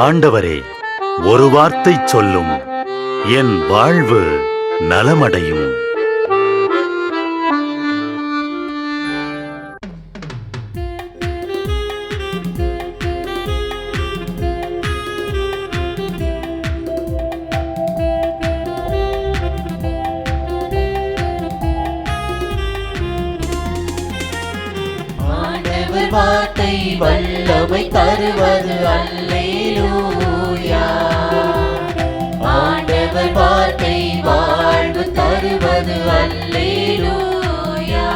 ஆண்டவரே, ஒரு வார்த்தை சொல்லும், என் வாழ்வு நலமடையும். ஆண்டவர் வார்த்தை வல்லமை தருவது அல்லேலூயா. ஆண்டவர் வார்த்தை வாழ்வு தருவது அல்லேலூயா.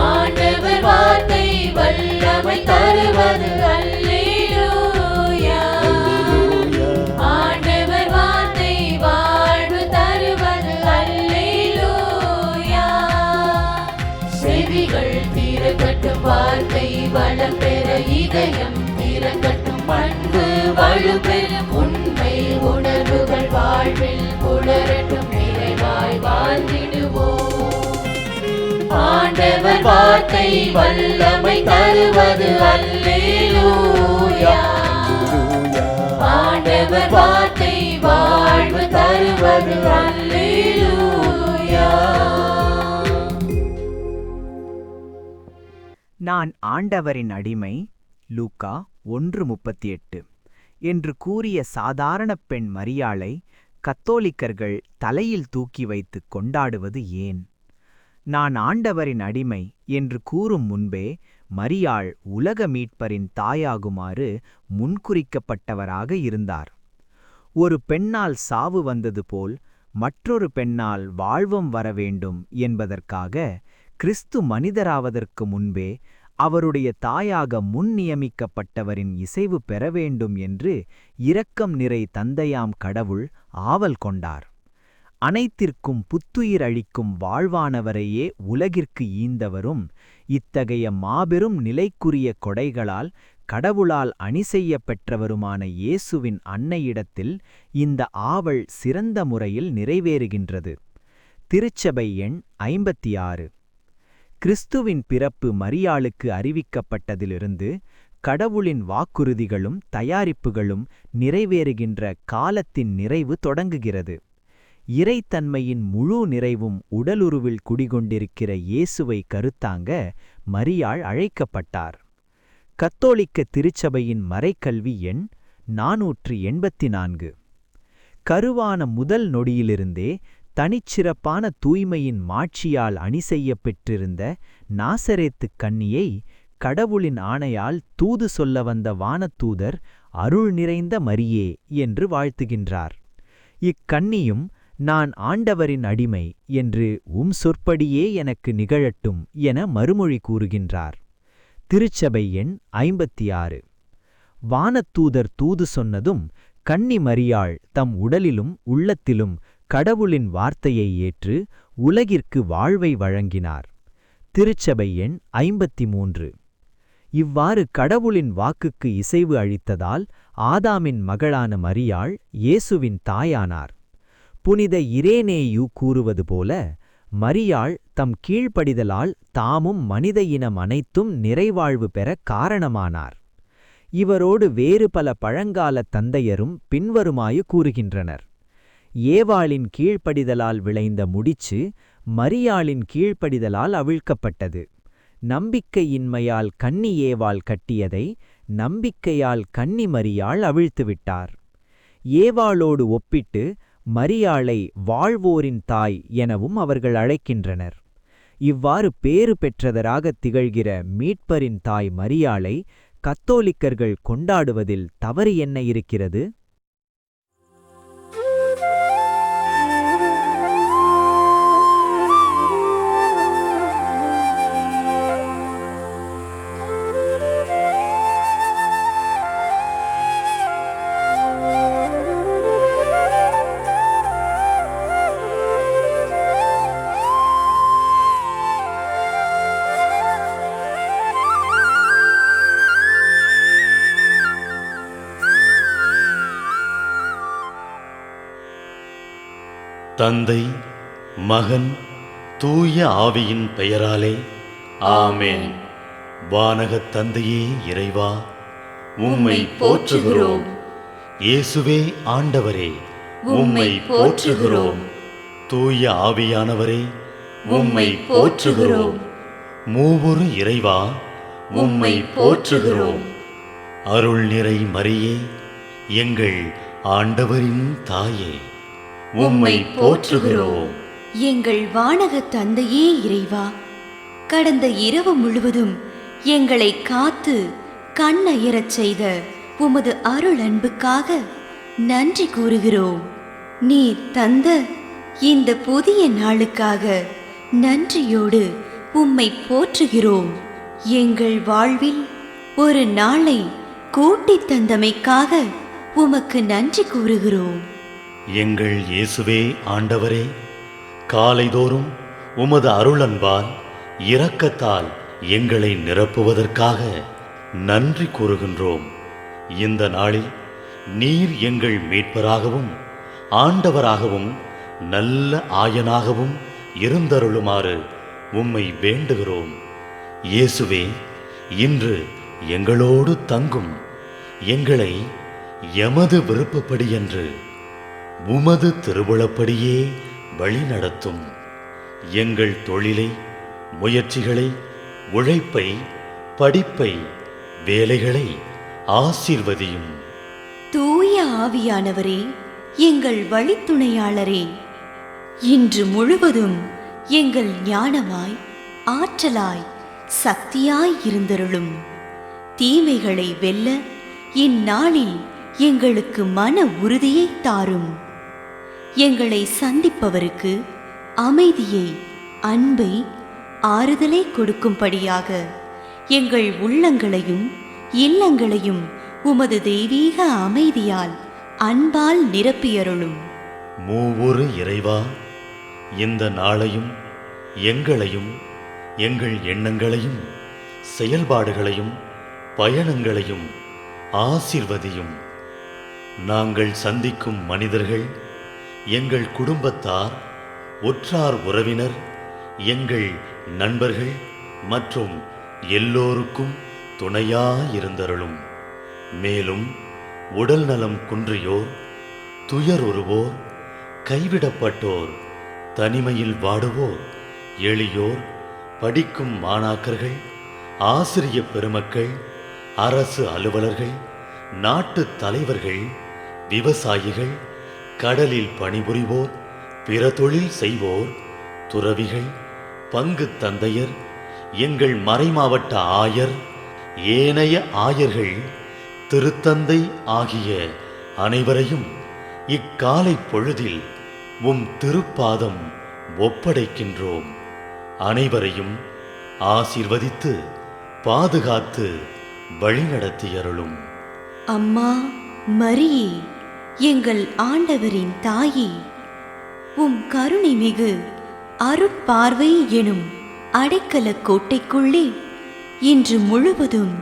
ஆண்டவர் வார்த்தை வல்லமை தருவது அல்லேலூயா. ஆண்டவர் வார்த்தை வாழ்வு தருவது அல்லேலூயா. செவிகள் திறக்கட்டும், வார்த்தை வளம் பெற இதயம் திறக்கட்டும், அன்பு வலுப்பெறும், உண்மை உணர்வுகள் வாழ்வில் புலரட்டும், நிறைவாய் வாழ்ந்திடுவோம். ஆண்டவர் வார்த்தை வல்லமை தருவது அல்லேலூயா. ஆண்டவர் வார்த்தை வாழ்வு தருவது அல்லேலூயா. நான் ஆண்டவரின் அடிமை, லூக்கா 1:38 என்று கூறிய சாதாரண பெண் மரியாளை கத்தோலிக்கர்கள் தலையில் தூக்கி வைத்து கொண்டாடுவது ஏன்? நான் ஆண்டவரின் அடிமை என்று கூறும் முன்பே மரியாள் உலக மீட்பரின் தாயாகுமாறு முன்குறிக்கப்பட்டவராக இருந்தார். ஒரு பெண்ணால் சாவு வந்தது போல் மற்றொரு பெண்ணால் வாழ்வம் வரவேண்டும் என்பதற்காக கிறிஸ்து மனிதராவதற்கு முன்பே அவருடைய தாயாக முன் நியமிக்கப்பட்டவரின் இசைவு பெற வேண்டும் என்று இரக்கம் நிறை தந்தையாம் கடவுள் ஆவல் கொண்டார். அனைத்திற்கும் புத்துயிர் அளிக்கும் வாழ்வானவரையே உலகிற்கு ஈந்தவரும் இத்தகைய மாபெரும் நிலைக்குரிய கொடைகளால் கடவுளால் அணி செய்ய பெற்றவருமான இயேசுவின் அன்னையிடத்தில் இந்த ஆவல் சிறந்த முறையில் நிறைவேறுகின்றது. திருச்சபை எண் 56. கிறிஸ்துவின் பிறப்பு மரியாளுக்கு அறிவிக்கப்பட்டதிலிருந்து கடவுளின் வாக்குறுதிகளும் தயாரிப்புகளும் நிறைவேறுகின்ற காலத்தின் நிறைவு தொடங்குகிறது. இறைத்தன்மையின் முழு நிறைவும் உடலுருவில் குடிகொண்டிருக்கிற இயேசுவை கருத்தாங்க மரியாள் அழைக்கப்பட்டார். கத்தோலிக்க திருச்சபையின் மறைக்கல்வி எண் 484. கருவான முதல் நொடியிலிருந்தே தனிச்சிறப்பான தூய்மையின் மாட்சியால் அணி செய்யப் பெற்றிருந்த நாசரேத்துக் கன்னியை கடவுளின் ஆணையால் தூது சொல்ல வந்த வானத்தூதர் அருள் நிறைந்த மரியே என்று வாழ்த்துகின்றார். இக்கன்னியும் நான் ஆண்டவரின் அடிமை என்று சொற்படியே எனக்கு நிகழட்டும் என மறுமொழி கூறுகின்றார். திருச்சபை எண் 56. வானத்தூதர் தூது சொன்னதும் கன்னி மரியாள் தம் உடலிலும் உள்ளத்திலும் கடவுளின் வார்த்தையை ஏற்று உலகிற்கு வாழ்வை வழங்கினார். திருச்சபை எண் 53. இவ்வாறு கடவுளின் வாக்குக்கு இசைவு அளித்ததால் ஆதாமின் மகளான மரியாள் இயேசுவின் தாயானார். புனித இரேனேயு கூறுவது போல, மரியாள் தம் கீழ்ப்படிதலால் தாமும் மனித இனம் அனைத்தும் நிறைவாழ்வு பெற காரணமானார். இவரோடு வேறு பல பழங்கால தந்தையரும் பின்வருமாறு கூறுகின்றனர். ஏவாளின் கீழ்ப்படிதலால் விளைந்த முடிச்சு மரியாளின் கீழ்ப்படிதலால் அவிழ்க்கப்பட்டது. நம்பிக்கையின்மையால் கன்னி ஏவாள் கட்டியதை நம்பிக்கையால் கன்னி மரியாள் அவிழ்த்துவிட்டார். ஏவாளோடு ஒப்பிட்டு மரியாளை வாழ்வோரின் தாய் எனவும் அவர்கள் அழைக்கின்றனர். இவ்வாறு பேறு பெற்றதராகத் திகழ்கிற மீட்பரின் தாய் மரியாளை கத்தோலிக்கர்கள் கொண்டாடுவதில் தவறு என்ன இருக்கிறது? தந்தை, மகன், தூய ஆவியின் பெயராலே ஆமென். வானகத் தந்தையே இறைவா, உம்மை போற்றுகிறோம். இயேசுவே ஆண்டவரே, உம்மை போற்றுகிறோம். தூய ஆவியானவரே, உம்மை போற்றுகிறோம். மூவொரு இறைவா, உம்மை போற்றுகிறோம். அருள் நிறை மரியே, எங்கள் ஆண்டவரின் தாயே, உம்மை போற்றுகிறோம். எங்கள் வானக தந்தையே இறைவா, கடந்த இரவு முழுவதும் எங்களை காத்து கண்ணயரச் செய்த உமது அருள் அன்புக்காக நன்றி கூறுகிறோம். நீர் தந்த இந்த புதிய நாளுக்காக நன்றியோடு உம்மை போற்றுகிறோம். எங்கள் வாழ்வில் ஒரு நாளை கூட்டித் தந்தமைக்காக உமக்கு நன்றி கூறுகிறோம். எங்கள் இயேசுவே ஆண்டவரே, காலைதோறும் உமது அருளன்பால் இரக்கத்தால் எங்களை நிரப்புவதற்காக நன்றி கூறுகின்றோம். இந்த நாளில் நீர் எங்கள் மீட்பராகவும் ஆண்டவராகவும் நல்ல ஆயனாகவும் இருந்தருளுமாறு உம்மை வேண்டுகிறோம். இயேசுவே, இன்று எங்களோடு தங்கும், எங்களை எமது விருப்பப்படியென்று உமது திருவுளப்படியே வழிநடத்தும். எங்கள் தொழிலை, முயற்சிகளை, உழைப்பை, படிப்பை, வேலைகளை ஆசீர்வதியும். தூய ஆவியானவரே, எங்கள் வழித்துணையாளரே, இன்று முழுவதும் எங்கள் ஞானமாய், ஆற்றலாய், சக்தியாய் இருந்தருளும். தீமைகளை வெல்ல இந்நாளில் எங்களுக்கு மன உறுதியை தாரும். எங்களை சந்திப்பவருக்கு அமைதியை, அன்பை, ஆறுதலை கொடுக்கும்படியாக எங்கள் உள்ளங்களையும் இல்லங்களையும் உமது தெய்வீக அமைதியால், அன்பால் நிரப்பியருளும். மூவொரு இறைவா, இந்த நாளையும் எங்களையும் எங்கள் எண்ணங்களையும் செயல்பாடுகளையும் பயணங்களையும் ஆசீர்வதியும். நாங்கள் சந்திக்கும் மனிதர்கள், எங்கள் குடும்பத்தார், உற்றார் உறவினர், எங்கள் நண்பர்கள் மற்றும் எல்லோருக்கும் துணையாயிருந்தருளும். மேலும் உடல் நலம் குன்றியோர், துயருறுவோர், கைவிடப்பட்டோர், தனிமையில் வாடுவோர், எளியோர், படிக்கும் மாணாக்கர்கள், ஆசிரிய பெருமக்கள், அரசு அலுவலர்கள், நாட்டு தலைவர்கள், விவசாயிகள், கடலில் பணிபுரிவோர், பிற தொழில் செய்வோர், துறவிகள், பங்கு தந்தையர், எங்கள் மறைமாவட்ட ஆயர், ஏனைய ஆயர்கள், திருத்தந்தை ஆகிய அனைவரையும் இக்காலை பொழுதில் உம் திருப்பாதம் ஒப்படைக்கின்றோம். அனைவரையும் ஆசீர்வதித்து பாதுகாத்து வழிநடத்தியருளும். அம்மா மரியே, எங்கள் ஆண்டவரின் தாயே, உம் கருணை மிகு அருட்பார்வை எனும் அடைக்கல கோட்டைக்குள்ளே இன்று முழுவதும்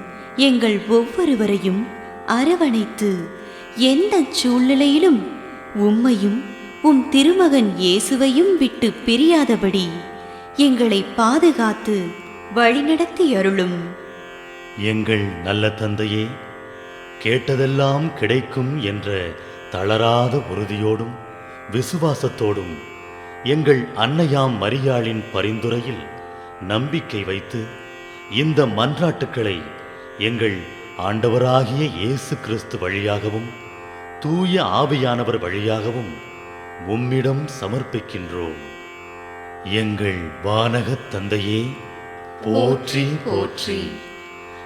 எங்கள் ஒவ்வொருவரையும் அரவணைத்து எந்த சூழ்நிலையிலும் உம்மையும் உம் திருமகன் இயேசுவையும் விட்டு பிரியாதபடி எங்களை பாதுகாத்து வழிநடத்தி அருளும். எங்கள் நல்ல தந்தையே, கேட்டதெல்லாம் கிடைக்கும் என்ற தளராத உறுதியோடும் விசுவாசத்தோடும் எங்கள் அன்னையாம் மரியாளின் பரிந்துரையில் நம்பிக்கை வைத்து இந்த மன்றாட்டுக்களை எங்கள் ஆண்டவராகிய இயேசு கிறிஸ்து வழியாகவும் தூய ஆவியானவர் வழியாகவும் உம்மிடம் சமர்ப்பிக்கின்றோம். எங்கள் வானகத் தந்தையே, போற்றி போற்றி.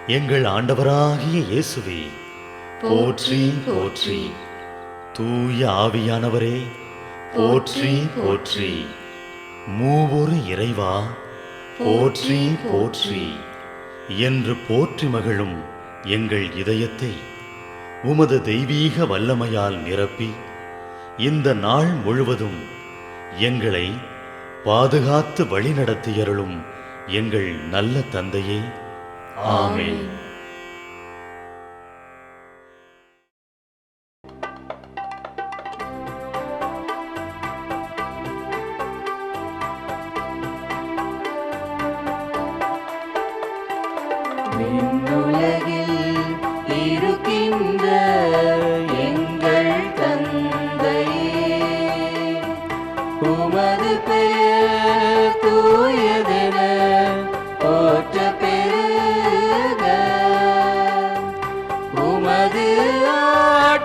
எங்கள் ஆண்டவராகிய இயேசுவே, போற்றி போற்றி. தூய ஆவியானவரே, போற்றி போற்றி. மூவொரு இறைவா, போற்றி போற்றி என்று போற்றி மகிழும் எங்கள் இதயத்தை உமது தெய்வீக வல்லமையால் நிரப்பி இந்த நாள் முழுவதும் எங்களை பாதுகாத்து வழிநடத்தியருளும் எங்கள் நல்ல தந்தையே, ஆமென். விண்ணுலகில் இருக்கு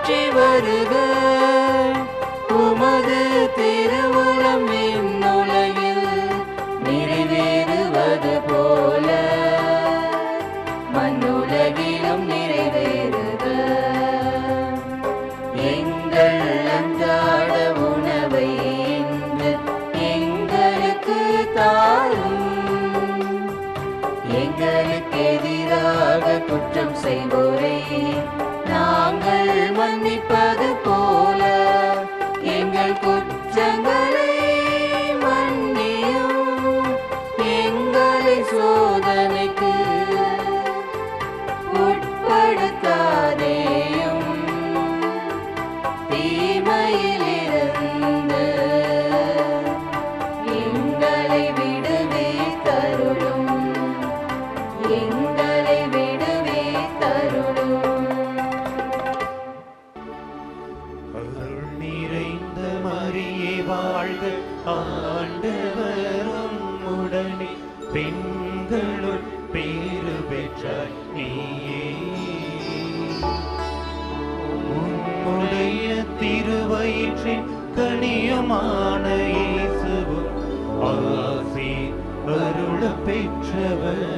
மாற்றி வருக. உமது திருவுளம் இந்நுலகில் நிறைவேறுவது போல மண்ணுலகிலும் நிறைவேறுக. எங்கள் அன்றாட உணவை இன்று எங்களுக்கு தாரும். எங்களுக்கு எதிராக குற்றம் செய்வோரை நாங்கள் மன்னிப்பது போல எங்கள் குற்றங்களை மன்னியும். எங்களை சோதனைக்கு உட்படுத்தாதேயும், தீமையிலிருந்து எங்களை விடுவித்தருளும். எங்களை விடுவித்தருளும். அருள் நிறைந்த மரியே வாழ்க, ஆண்டவரும் உடனே பெண்களுள் பேறு பெற்றாய் நீயே. உம்முடைய திருவயிற்றின் கனியுமான இயேசுவும் ஆசி அருள பெற்றவர்.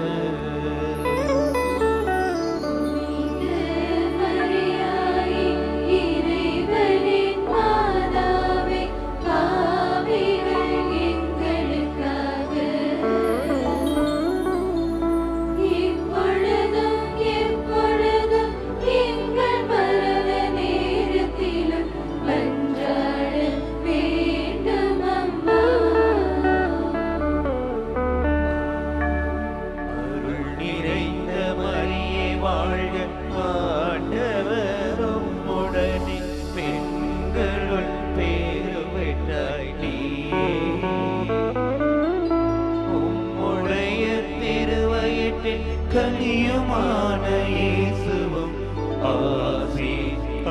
கனியுமான இயேசுவும் ஆசி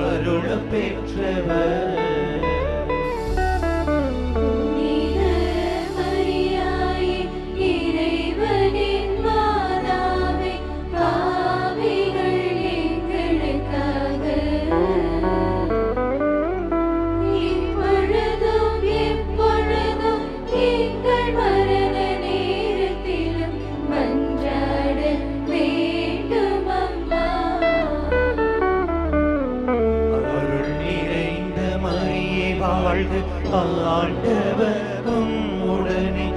அருள பெற்றவர். வாழ்க, ஆண்டவரும் உடனே